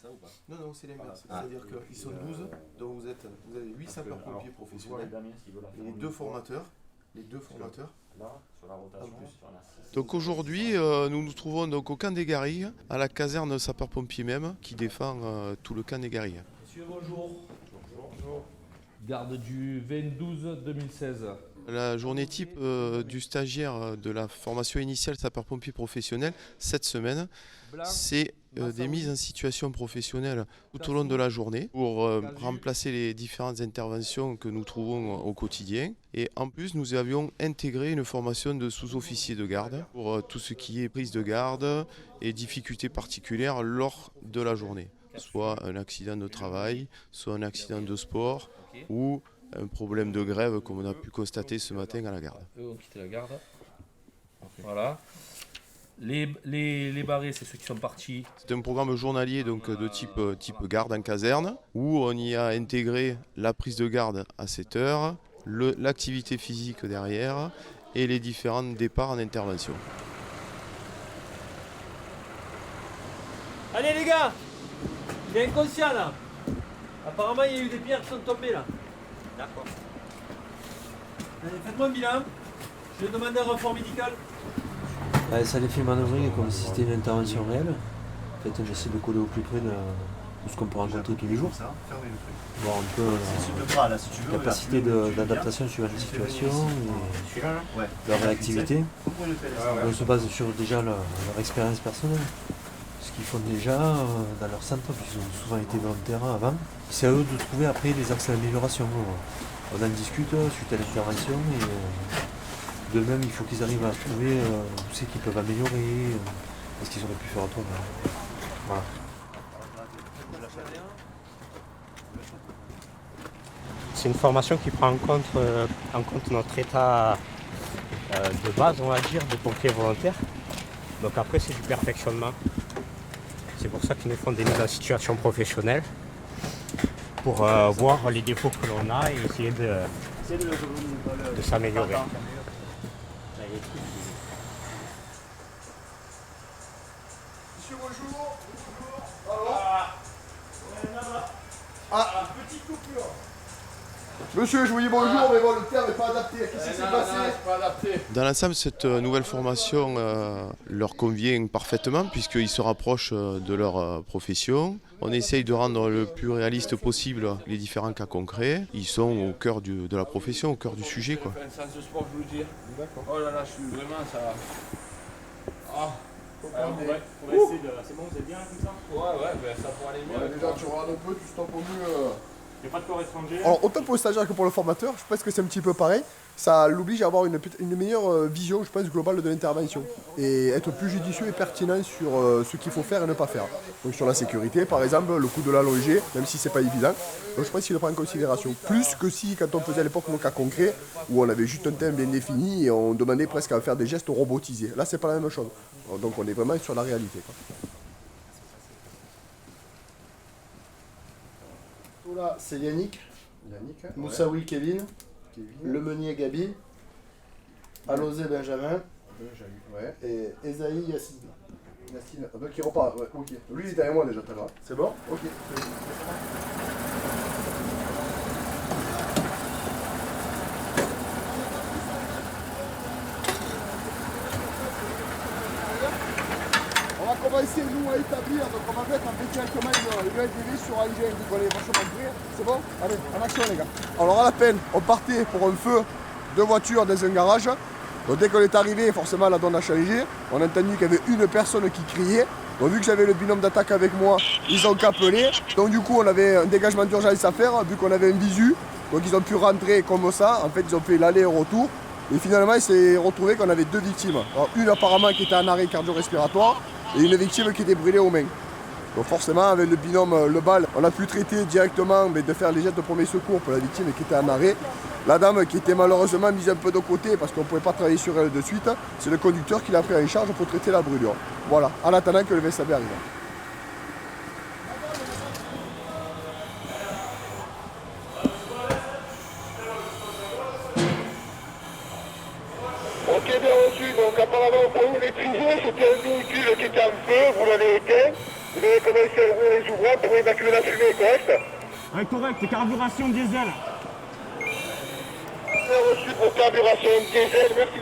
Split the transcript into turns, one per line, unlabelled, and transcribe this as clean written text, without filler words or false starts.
ça ou pas?
Non, c'est l'inverse.
Ah.
C'est-à-dire qu'ils sont 12, donc vous avez 8 sapeurs-pompiers professionnels et les deux formateurs.
Là, sur la rotation, on a 6.
Donc aujourd'hui, nous nous trouvons donc au camp des Garilles, à la caserne sapeurs-pompiers même, qui défend tout le camp des Garilles.
Monsieur, bonjour. Bonjour. Garde du 20-12-2016.
La journée type du stagiaire de la formation initiale sapeur-pompier professionnel, cette semaine, c'est des mises en situation professionnelle tout au long de la journée pour remplacer les différentes interventions que nous trouvons au quotidien. Et en plus, nous avions intégré une formation de sous-officier de garde pour tout ce qui est prise de garde et difficultés particulières lors de la journée. Soit un accident de travail, soit un accident de sport ou un problème de grève comme on a pu constater ce matin à la garde.
Eux ont quitté la garde. Voilà. Les barrés, c'est ceux qui sont partis.
C'est un programme journalier donc, de type garde en caserne où on y a intégré la prise de garde à 7 heures, l'activité physique derrière et les différents départs en intervention.
Allez les gars, il est inconscient là. Apparemment il y a eu des pierres qui sont tombées là.
D'accord.
Allez, faites-moi un bilan. Je vais demander un rapport médical.
Ça les fait manœuvrer comme si c'était une intervention réelle. En fait, on essaie de coller au plus près de ce qu'on peut rencontrer tous les jours. Voir un peu la capacité d'adaptation suivant les situations et leur réactivité. On se base sur déjà leur expérience personnelle. Ce qu'ils font déjà dans leur centre, puisqu'ils ont souvent été dans le terrain avant. C'est à eux de trouver après les axes d'amélioration. On en discute suite à l'intervention et de même il faut qu'ils arrivent à trouver où c'est qu'ils peuvent améliorer, ce qu'ils auraient pu faire autrement. Voilà.
C'est une formation qui prend en compte notre état de base, on va dire, de pompier volontaire. Donc après c'est du perfectionnement. C'est pour ça qu'ils nous font des mises en situation professionnelle pour voir les défauts que l'on a et essayer de s'améliorer.
Monsieur, bonjour. Alors petite coupure. Monsieur, je vous dis bonjour, mais bon, le terme n'est pas adapté. Qu'est-ce qui s'est passé?
Dans l'ensemble, cette nouvelle formation leur convient parfaitement puisqu'ils se rapprochent de leur profession. On essaye de rendre le plus réaliste possible les différents cas concrets. Ils sont au cœur de la profession, au cœur du sujet, quoi.
Un sens de sport, je vous le dis. D'accord. Oh là là, je suis vraiment ça. Ah.
On va essayer de. C'est bon, vous êtes bien comme ça?
Ouais, ben ça pourrait aller mieux.
Déjà, tu regardes un peu, tu stoppes au mieux.
Il n'y a pas de corps étranger.
Alors, autant pour le stagiaire que pour le formateur, je pense que c'est un petit peu pareil. Ça l'oblige à avoir une meilleure vision, je pense, globale de l'intervention. Et être plus judicieux et pertinent sur ce qu'il faut faire et ne pas faire. Donc sur la sécurité, par exemple, le coup de l'allonger, même si c'est pas évident. Donc je pense qu'il le prend en considération. Plus que si, quand on faisait à l'époque nos cas concrets, où on avait juste un thème bien défini et on demandait presque à faire des gestes robotisés. Là, c'est pas la même chose. Donc on est vraiment sur la réalité, quoi. Là, c'est Yannick, Moussaoui Kevin, Lemeunier Gabi, Alosé Benjamin, et Esaïe Yassine. Donc il repart, ouais, ok. Lui il est derrière moi déjà tout à l'heure. C'est bon? Ok. On va commencer nous à établir, donc on va mettre directement une LDV sur un IGN, donc on est vachement prêts. C'est bon? Allez, en action les gars. Alors à la peine, on partait pour un feu de voiture dans un garage. Donc dès qu'on est arrivé, forcément la donne a changé. On a entendu qu'il y avait une personne qui criait. Donc vu que j'avais le binôme d'attaque avec moi, ils ont qu'appelé. Donc du coup on avait un dégagement d'urgence à faire, vu qu'on avait un visu. Donc ils ont pu rentrer comme ça. En fait ils ont fait l'aller et retour. Et finalement il s'est retrouvé qu'on avait deux victimes. Alors, une apparemment qui était en arrêt cardio-respiratoire et une victime qui était brûlée aux mains. Donc forcément avec le binôme Le Bal, on a pu traiter directement de faire les gestes de premier secours pour la victime qui était en arrêt. La dame qui était malheureusement mise un peu de côté parce qu'on ne pouvait pas travailler sur elle de suite, c'est le conducteur qui l'a pris en charge pour traiter la brûlure. Voilà, en attendant que le VSAB arrive. Ok, bien reçu. Donc apparemment, pour vous maîtriser, c'était un véhicule qui était en feu, vous l'avez éteint. Vous avez commencé à ouvrir les ouvrages pour évacuer la fumée, correct?
Ouais, correct, carburation diesel.
Vous avez reçu pour carburation diesel, merci.